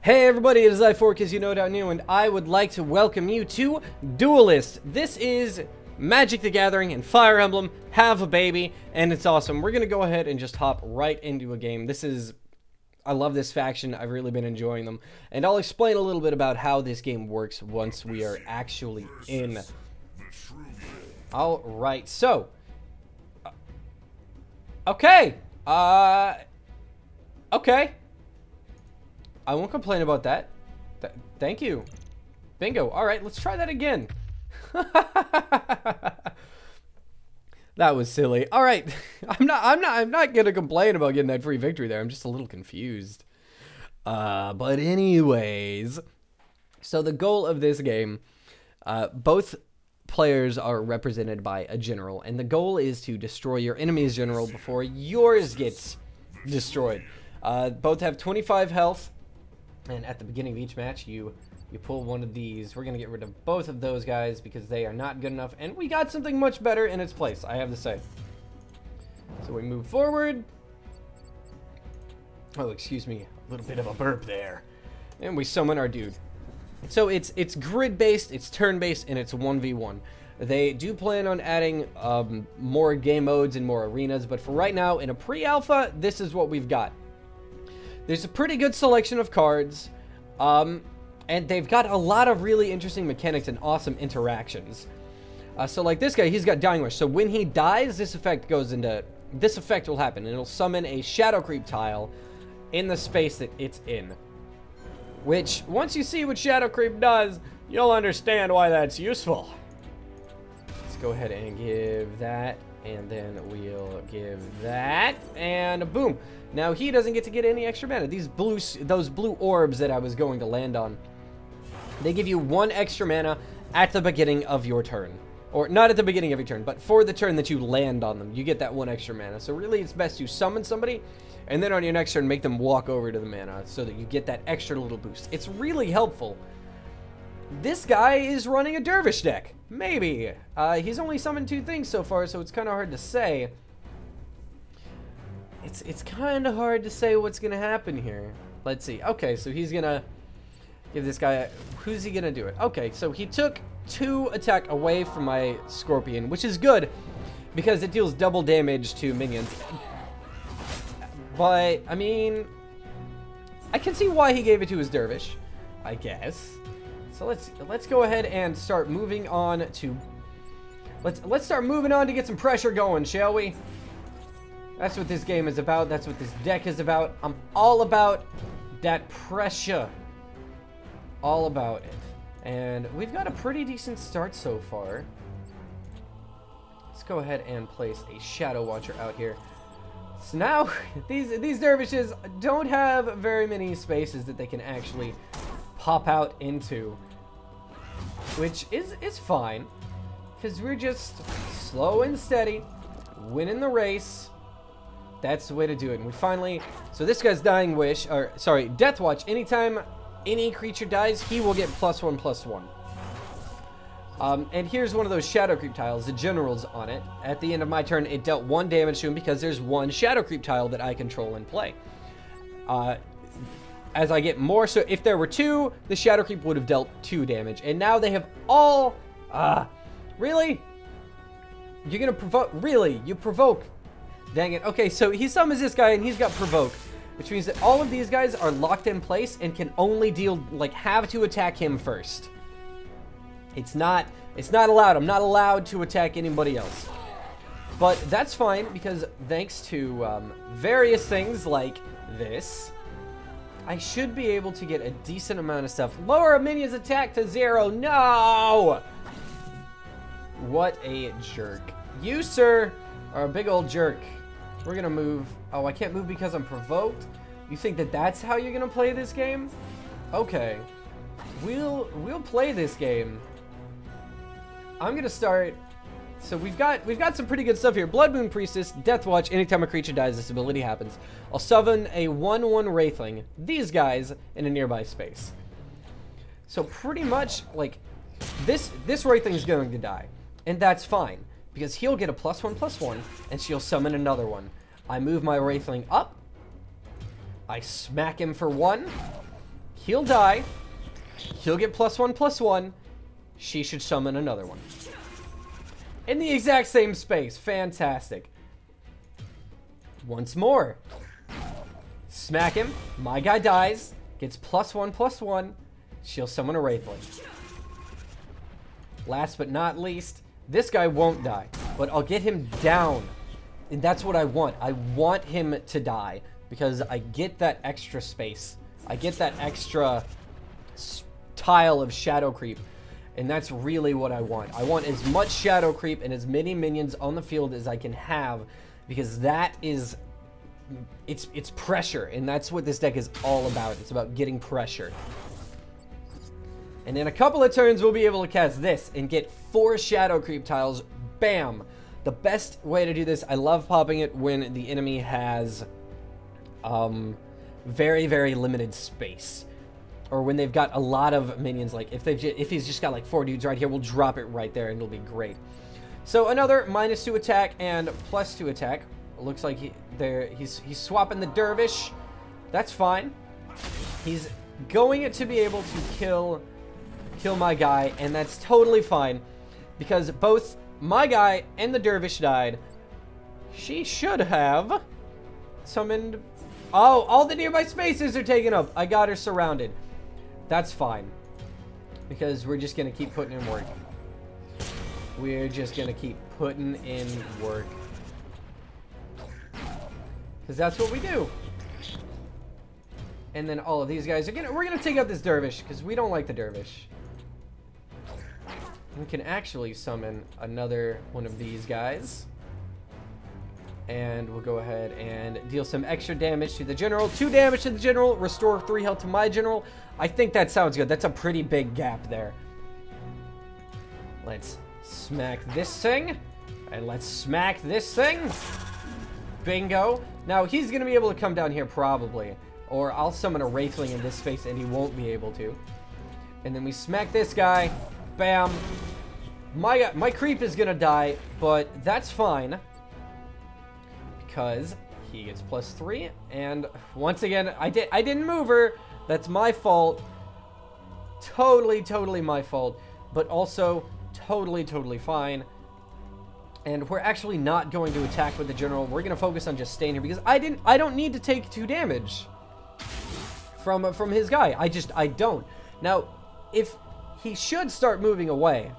Hey everybody, it is I4KazUKnow.new, and I would like to welcome you to Duelyst. This is Magic the Gathering and Fire Emblem have a baby, and it's awesome. We're gonna go ahead and just hop right into a game. I love this faction. I've really been enjoying them, and I'll explain a little bit about how this game works once we are actually in. All right, so okay, okay. I won't complain about that. Thank you. Bingo. All right, let's try that again. That was silly. All right. I'm not going to complain about getting that free victory there. I'm just a little confused. But anyways, so the goal of this game, both players are represented by a general, and the goal is to destroy your enemy's general before yours gets destroyed. Both have 25 health. And at the beginning of each match, you pull one of these. We're going to get rid of both of those guys because they are not good enough. And we got something much better in its place, I have to say. So we move forward. Oh, excuse me. A little bit of a burp there. And we summon our dude. So it's grid-based, it's turn-based, and it's 1v1. They do plan on adding more game modes and more arenas. But for right now, in a pre-alpha, this is what we've got. There's a pretty good selection of cards, and they've got a lot of really interesting mechanics and awesome interactions. So like this guy, he's got Dying Wish. So when he dies, this effect will happen, and it'll summon a Shadow Creep tile in the space that it's in. Which, once you see what Shadow Creep does, you'll understand why that's useful. Let's go ahead and give that, and then we'll give that, and boom. Now he doesn't get to get any extra mana. Those blue orbs that I was going to land on, they give you 1 extra mana at the beginning of your turn. Or not at the beginning of your turn, but for the turn that you land on them, you get that 1 extra mana. So really it's best to summon somebody, and then on your next turn make them walk over to the mana so that you get that extra little boost. It's really helpful. This guy is running a Dervish deck. Maybe. He's only summoned 2 things so far, so it's kind of hard to say. It's kind of hard to say what's going to happen here. Let's see. Okay, so he's going to give this guy... Who's he going to do it? Okay, so he took 2 attack away from my Scorpion, which is good because it deals double damage to minions. But, I mean, I can see why he gave it to his Dervish, I guess. So let's go ahead and start moving on to... Let's start moving on to get some pressure going, shall we? That's what this game is about. That's what this deck is about. I'm all about that pressure. All about it. And we've got a pretty decent start so far. Let's go ahead and place a Shadow Watcher out here. So now, these dervishes don't have very many spaces that they can actually pop out into. Which is fine. Because we're just slow and steady. Winning the race. That's the way to do it. And we finally... So this guy's Dying Wish, or sorry, Death Watch. Anytime any creature dies, he will get +1/+1. And here's one of those Shadow Creep tiles. The general's on it. At the end of my turn, it dealt 1 damage to him because there's 1 Shadow Creep tile that I control and play. As I get more, so if there were 2, the Shadow Creep would have dealt 2 damage. And now they have all... really? You're gonna provoke... Really? You provoke... Dang it. Okay, so he summons this guy and he's got Provoke, which means that all of these guys are locked in place and can only deal, like, have to attack him first. It's not allowed. I'm not allowed to attack anybody else. But that's fine because thanks to various things like this, I should be able to get a decent amount of stuff. Lower a minion's attack to 0. No! What a jerk. You, sir, are a big old jerk. We're gonna move. Oh, I can't move because I'm provoked? You think that that's how you're gonna play this game? Okay. We'll play this game. I'm gonna start. So we've got some pretty good stuff here. Blood Moon Priestess, Death Watch. Anytime a creature dies, this ability happens. I'll summon a 1/1 Wraithling. These guys in a nearby space. So pretty much like this Wraithling is going to die, and that's fine. Because he'll get a +1/+1, and she'll summon another one. I move my Wraithling up. I smack him for 1. He'll die. He'll get +1/+1. She should summon another one. In the exact same space. Fantastic. Once more. Smack him. My guy dies. Gets +1/+1. She'll summon a Wraithling. Last but not least, this guy won't die, but I'll get him down. And that's what I want. I want him to die because I get that extra space. I get that extra tile of shadow creep. And that's really what I want. I want as much shadow creep and as many minions on the field as I can have, because that is, it's pressure, and that's what this deck is all about. It's about getting pressure. And in a couple of turns, we'll be able to cast this and get 4 shadow creep tiles. Bam! The best way to do this, I love popping it when the enemy has very, very limited space. Or when they've got a lot of minions, like if he's just got like 4 dudes right here, we'll drop it right there and it'll be great. So another -2 attack and +2 attack. Looks like he's swapping the dervish. That's fine. He's going to be able to kill my guy, and that's totally fine because both my guy and the dervish died. She should have summoned. Oh, all the nearby spaces are taken up. I got her surrounded. That's fine, because we're just going to keep putting in work. We're just going to keep putting in work. Because that's what we do. And then all of these guys are we're going to take out this dervish, because we don't like the dervish. We can actually summon another one of these guys. And we'll go ahead and deal some extra damage to the general. 2 damage to the general. Restore 3 health to my general. I think that sounds good. That's a pretty big gap there. Let's smack this thing. And let's smack this thing. Bingo. Now, he's going to be able to come down here probably. Or I'll summon a Wraithling in this space and he won't be able to. And then we smack this guy. Bam. My creep is going to die, but that's fine. Because he gets +3, and once again, I didn't move her. That's my fault. Totally my fault, but also totally fine. And we're actually not going to attack with the general. We're gonna focus on just staying here because I don't need to take 2 damage from his guy. I don't. Now, if he should start moving away,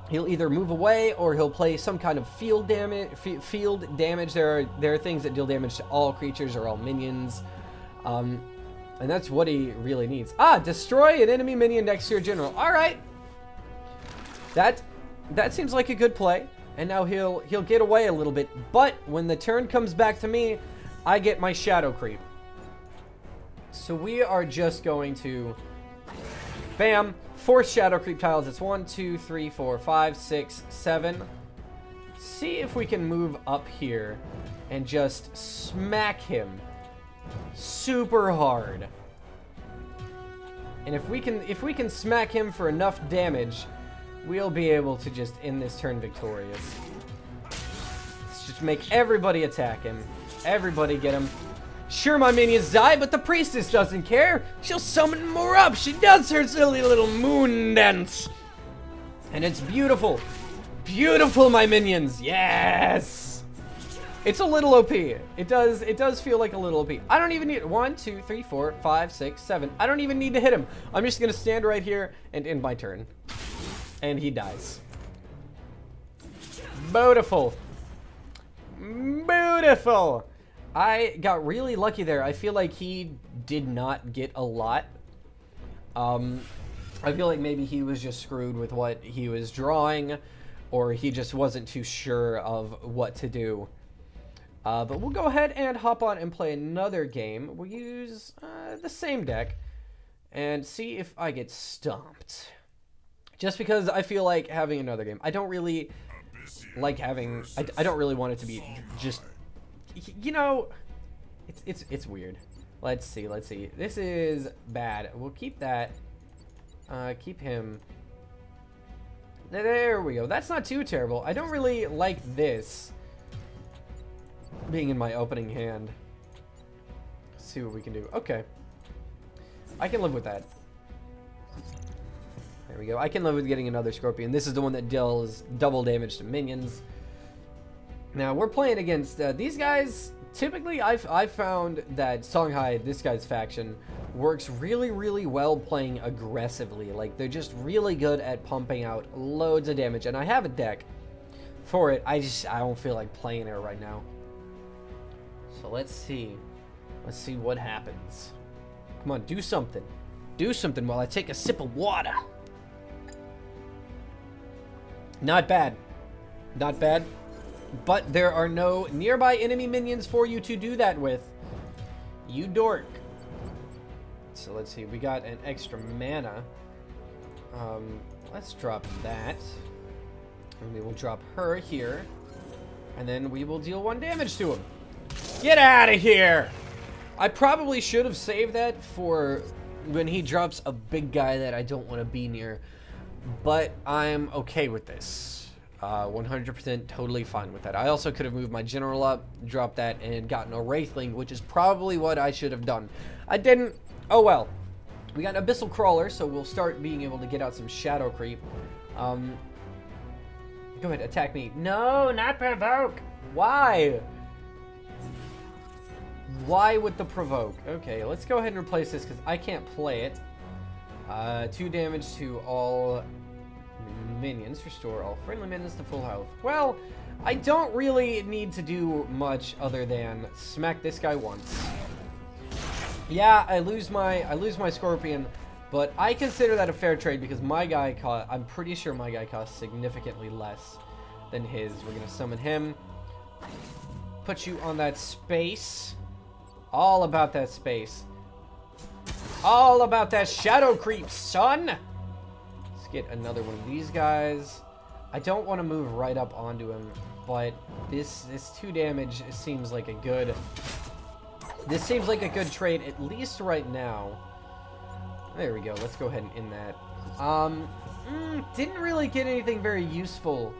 he'll either move away or he'll play some kind of field damage. There are things that deal damage to all creatures or all minions. And that's what he really needs. Destroy an enemy minion next to your general. All right. That seems like a good play. And now he'll get away a little bit, but when the turn comes back to me, I get my shadow creep. So we are just going to bam, 4 shadow creep tiles. It's 1, 2, 3, 4, 5, 6, 7. See if we can move up here and just smack him super hard. And if we can smack him for enough damage, we'll be able to just end this turn victorious. Let's just make everybody attack him. Everybody get him. Sure, my minions die, but the priestess doesn't care. She'll summon more up. She does her silly little moon dance. And it's beautiful. Beautiful, my minions. Yes. It's a little OP. It does feel like a little OP. I don't even need 1, 2, 3, 4, 5, 6, 7. I don't even need to hit him. I'm just going to stand right here and end my turn. And he dies. Beautiful. Beautiful. I got really lucky there. I feel like he did not get a lot. I feel like maybe he was just screwed with what he was drawing, or he just wasn't too sure of what to do. But we'll go ahead and hop on and play another game. We'll use the same deck and see if I get stomped. Just because I feel like having another game. I don't really like having... I don't really want it to be just... You know, it's weird. Let's see. This is bad. We'll keep that. Keep him. There we go. That's not too terrible. I don't really like this being in my opening hand. Let's see what we can do. Okay. I can live with that. There we go. I can live with getting another Scorpion. This is the one that deals double damage to minions. Now, we're playing against these guys. Typically, I've found that Songhai, this guy's faction, works really, really well playing aggressively. Like, they're just really good at pumping out loads of damage. And I have a deck for it. I don't feel like playing it right now. So let's see. Let's see what happens. Come on, do something. Do something while I take a sip of water. Not bad. Not bad. But there are no nearby enemy minions for you to do that with. You dork. So let's see. We got an extra mana. Let's drop that. And we will drop her here. And then we will deal 1 damage to him. Get out of here! I probably should have saved that for when he drops a big guy that I don't want to be near. But I'm okay with this. 100% totally fine with that. I also could have moved my general up, dropped that, and gotten a Wraithling, which is probably what I should have done. I didn't. Oh well. We got an Abyssal Crawler, so we'll start being able to get out some Shadow Creep. Go ahead, attack me. No, not provoke. Why? Why would the provoke? Okay, let's go ahead and replace this because I can't play it. 2 damage to all minions. Restore all friendly minions to full health. Well, I don't really need to do much other than smack this guy once. Yeah, I lose my Scorpion, but I consider that a fair trade because my guy I'm pretty sure my guy costs significantly less than his. We're gonna summon him. Put you on that space. All about that space. All about that Shadow Creep, son! Let's get another one of these guys. I don't want to move right up onto him, but this 2 damage seems like a good... This seems like a good trade, at least right now. There we go. Let's go ahead and end that. Didn't really get anything very useful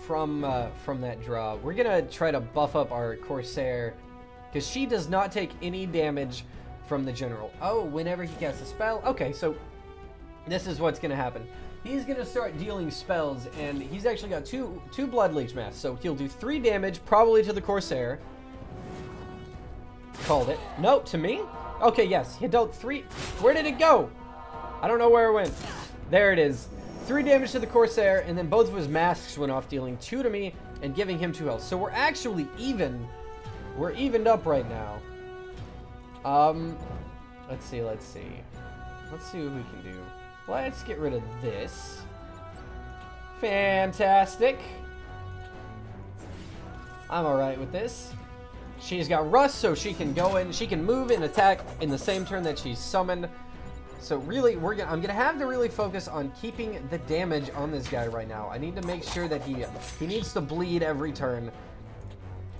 from that draw. We're gonna try to buff up our Corsair, because she does not take any damage from the general. Oh, whenever he casts a spell. Okay, so this is what's gonna happen. He's gonna start dealing spells, and he's actually got two Blood Leech masks, so he'll do 3 damage, probably to the Corsair. Called it. No, to me? Okay, yes, he dealt 3. Where did it go? I don't know where it went. There it is. 3 damage to the Corsair, and then both of his masks went off, dealing 2 to me and giving him 2 health. So we're actually even. We're evened up right now. Let's see. Let's see what we can do. Let's get rid of this. Fantastic. I'm alright with this. She's got Rust, so she can go in. She can move and attack in the same turn that she's summoned. So really, I'm gonna have to really focus on keeping the damage on this guy right now. I need to make sure that he needs to bleed every turn,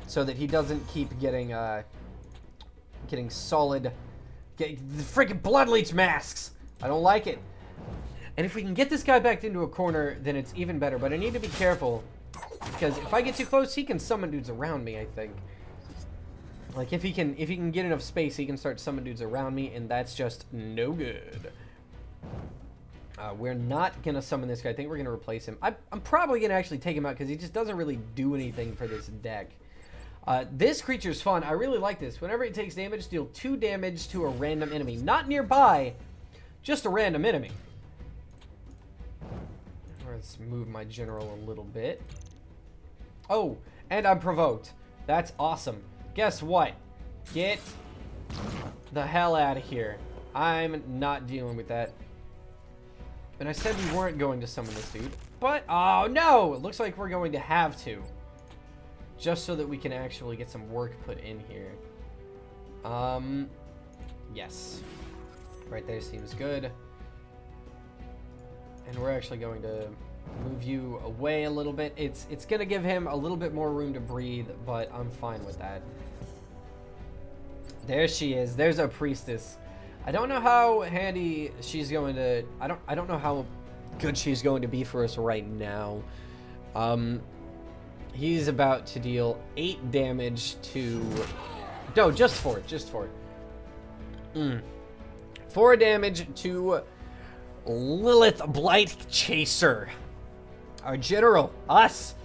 so that he doesn't keep getting solid. Get the freaking Blood Leech masks. I don't like it. And if we can get this guy back into a corner, then it's even better. But I need to be careful, because if I get too close, he can summon dudes around me, I think. Like, if he can get enough space, he can start summoning dudes around me, and that's just no good. We're not going to summon this guy. I think we're going to replace him. I'm probably going to actually take him out, because he just doesn't really do anything for this deck. This creature's fun. I really like this. Whenever it takes damage, deal 2 damage to a random enemy. Not nearby, just a random enemy. Let's move my general a little bit. Oh, and I'm provoked. That's awesome. Guess what? Get the hell out of here. I'm not dealing with that. And I said we weren't going to summon this dude. But, oh no! It looks like we're going to have to. Just so that we can actually get some work put in here. Yes. Right there seems good. And we're actually going to move you away a little bit. It's going to give him a little bit more room to breathe, but I'm fine with that. There she is. There's our priestess. I don't know how handy she's going to... I don't know how good she's going to be for us right now. He's about to deal 8 damage to... No, just 4. Just 4. 4 damage to Lilith Blight Chaser. Our general, us.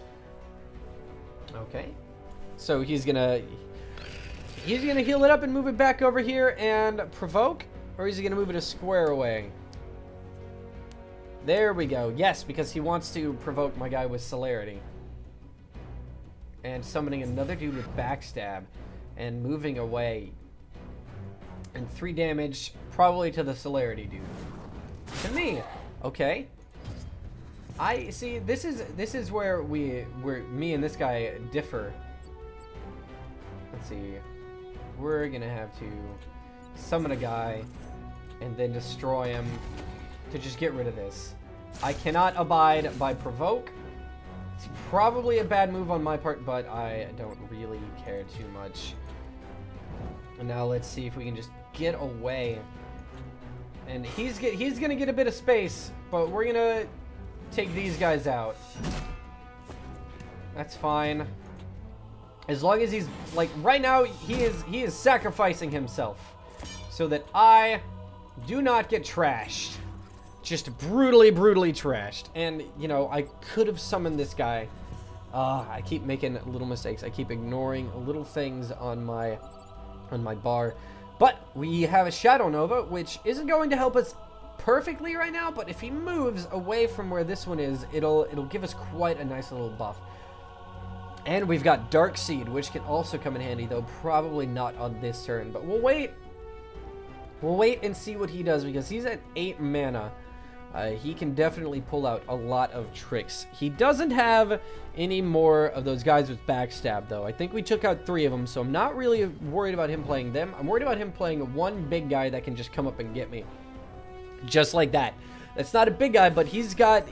Okay. So he's gonna heal it up and move it back over here and provoke, or is he gonna move it a square away? There we go. Yes, because he wants to provoke my guy with celerity. And summoning another dude with backstab and moving away. And 3 damage probably to the celerity dude. To me. Okay. I see this is where me and this guy differ. Let's see. We're gonna have to summon a guy and then destroy him to just get rid of this. I cannot abide by provoke. It's probably a bad move on my part, but I don't really care too much. And now let's see if we can just get away. And he's gonna get a bit of space, but we're gonna take these guys out. That's fine. As long as he's, like, right now he is sacrificing himself so that I do not get trashed. Just brutally trashed. And, you know, I could have summoned this guy. I keep making little mistakes. I keep ignoring little things on my bar. But we have a Shadow Nova, which isn't going to help us perfectly right now, but if he moves away from where this one is, it'll give us quite a nice little buff. And we've got Dark Seed, which can also come in handy, though probably not on this turn. But we'll wait. We'll wait and see what he does, because he's at 8 mana. He can definitely pull out a lot of tricks. He doesn't have any more of those guys with backstab, though. I think we took out 3 of them, so I'm not really worried about him playing them. I'm worried about him playing one big guy that can just come up and get me. Just like that. That's not a big guy, but he's got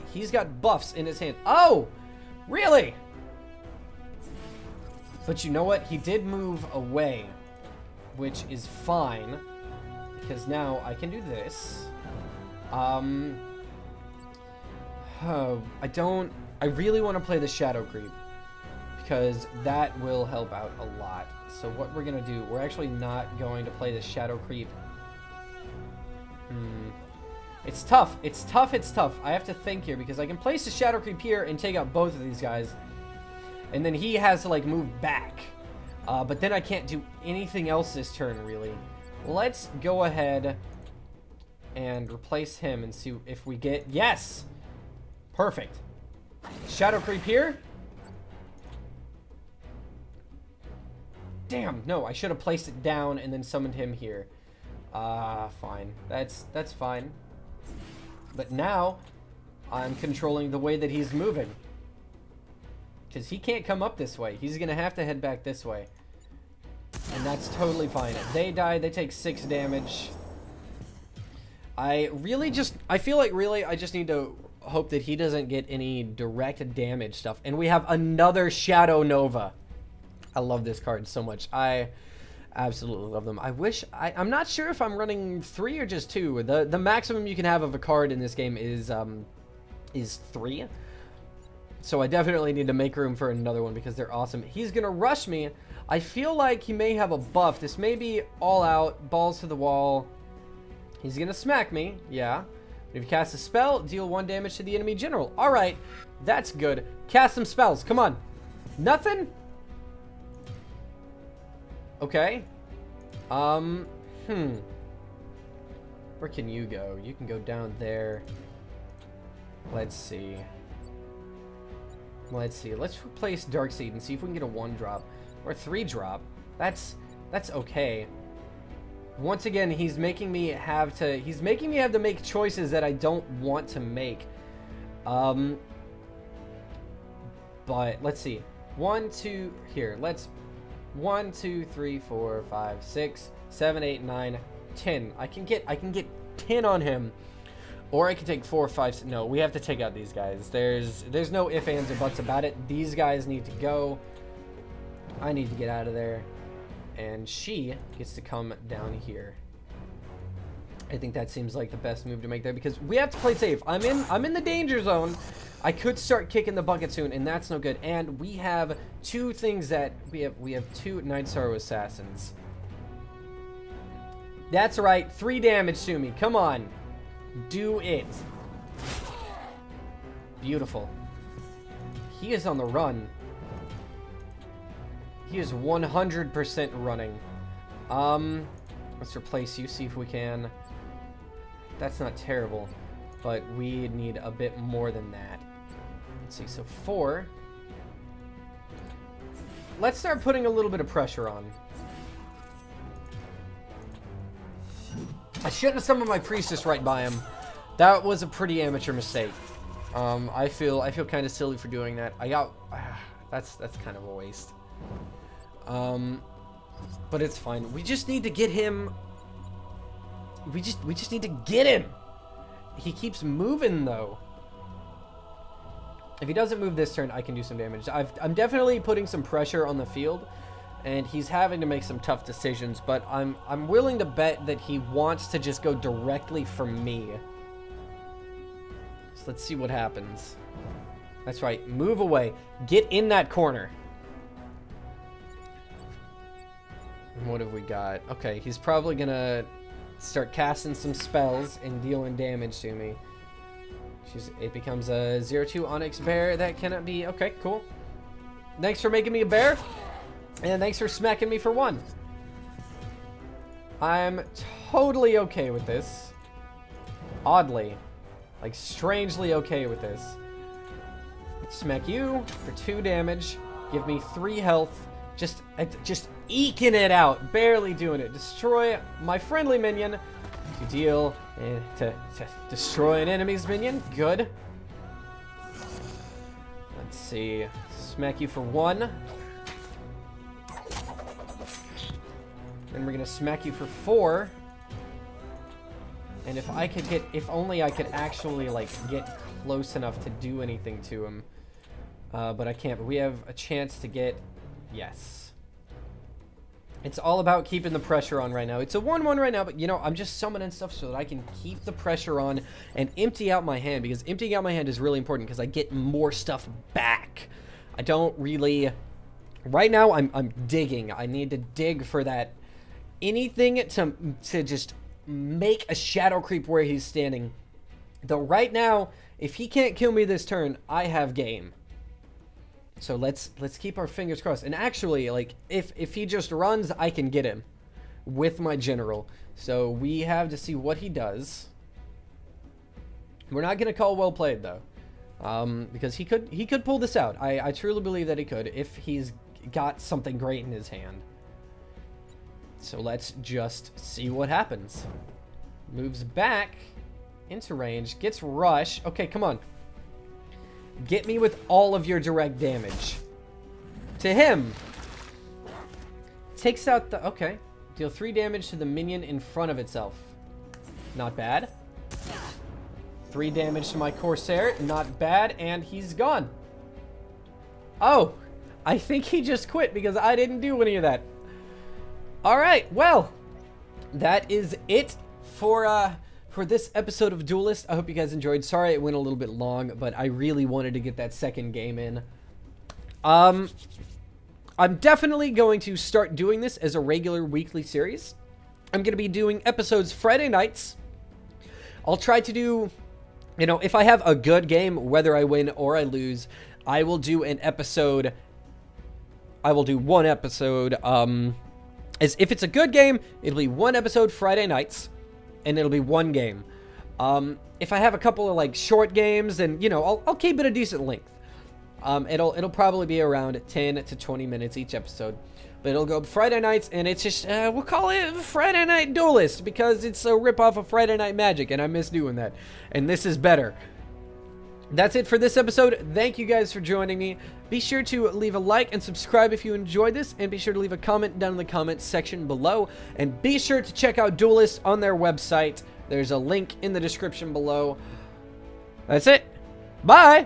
buffs in his hand. Oh! Really? But you know what? He did move away, which is fine, because now I can do this. I really want to play the Shadow Creep, because that will help out a lot. So what we're going to do, we're actually not going to play the Shadow Creep. It's tough. It's tough. I have to think here, because I can place the Shadow Creep here and take out both of these guys. And then he has to, like, move back. But then I can't do anything else this turn, really. Let's go ahead and replace him and see if we get... Yes! Perfect. Shadow Creep here. Damn, no, I should have placed it down and then summoned him here. Fine. That's fine. But now, I'm controlling the way that he's moving. Because he can't come up this way. He's going to have to head back this way. And that's totally fine. They die. They take 6 damage. I feel like really I just need to hope that he doesn't get any direct damage stuff. And we have another Shadow Nova. I love this card so much. I absolutely love them. I'm not sure if I'm running 3 or just 2. The maximum you can have of a card in this game is 3. So I definitely need to make room for another one because they're awesome. He's going to rush me. I feel like he may have a buff. This may be all out, balls to the wall. He's going to smack me. Yeah. If you cast a spell, deal 1 damage to the enemy general. All right. That's good. Cast some spells. Come on. Nothing? Okay. Where can you go? You can go down there. Let's see. Let's replace Darkseid and see if we can get a 1-drop or 3-drop. That's okay. Once again, he's making me have to make choices that I don't want to make. But let's see. 1, 2 here. 1, 2, 3, 4, 5, 6, 7, 8, 9, 10. I can get 10 on him. Or I can take 4, 5, 6. No, we have to take out these guys. There's no ifs, ands, or buts about it. These guys need to go. I need to get out of there. And she gets to come down here. I think that seems like the best move to make there because we have to play safe. I'm in the danger zone. I could start kicking the bucket soon, and that's no good. And we have 2 things that we have 2 Night Sorrow Assassins. That's right. 3 damage to me. Come on. Do it. Beautiful. He is on the run. He is 100% running. Let's replace you, see if we can. That's not terrible, but we need a bit more than that. Let's see, so 4. Let's start putting a little bit of pressure on. I shouldn't have summoned my priestess right by him. That was a pretty amateur mistake. I feel kind of silly for doing that. That's kind of a waste. But it's fine. We just need to get him. We just need to get him. He keeps moving though. If he doesn't move this turn, I can do some damage. I'm definitely putting some pressure on the field, and he's having to make some tough decisions. But I'm willing to bet that he wants to just go directly for me. So let's see what happens. That's right. Move away. Get in that corner. And what have we got? Okay, he's probably gonna start casting some spells and dealing damage to me. It becomes a 0-2 Onyx Bear. That cannot be... Okay, cool. Thanks for making me a bear. And thanks for smacking me for 1. I'm totally okay with this. Oddly. Like, strangely okay with this. Smack you for 2 damage. Give me 3 health. Just eking it out. Barely doing it. Destroy my friendly minion. To deal... to destroy an enemy's minion. Good. Let's see. Smack you for 1. Then we're gonna smack you for 4. And if I could get... If only I could actually, like, get close enough to do anything to him. But I can't. But we have a chance to get... Yes. It's all about keeping the pressure on right now. It's a 1-1 right now, but, you know, I'm just summoning stuff so that I can keep the pressure on and empty out my hand, because emptying out my hand is really important because I get more stuff back. I don't really... Right now, I'm digging. I need to dig for that. Anything to just make a shadow creep where he's standing. Though right now, if he can't kill me this turn, I have game. So let's keep our fingers crossed. And actually, like, if he just runs, I can get him with my general. So we have to see what he does. We're not gonna call well played though, because he could pull this out. I truly believe that he could if he's got something great in his hand. So let's just see what happens. Moves back into range, gets rush. Okay, come on. Get me with all of your direct damage. To him. Takes out the... Okay. Deal 3 damage to the minion in front of itself. Not bad. 3 damage to my Corsair. Not bad. And he's gone. Oh. I think he just quit because I didn't do any of that. Alright. Well. That is it for this episode of Duelyst. I hope you guys enjoyed. Sorry it went a little bit long, but I really wanted to get that second game in. I'm definitely going to start doing this as a regular weekly series. I'm going to be doing episodes Friday nights. I'll try to do, you know, if I have a good game, whether I win or I lose, I will do an episode. I will do one episode. As if it's a good game, it'll be one episode Friday nights. And it'll be one game. If I have a couple of like short games, then you know I'll keep it a decent length. It'll probably be around 10 to 20 minutes each episode, but it'll go Friday nights, and it's just we'll call it Friday Night Duelyst because it's a ripoff of Friday Night Magic, and I miss doing that. And this is better. That's it for this episode. Thank you guys for joining me. Be sure to leave a like and subscribe if you enjoyed this, and be sure to leave a comment down in the comment section below, and be sure to check out Duelyst on their website. There's a link in the description below. That's it. Bye!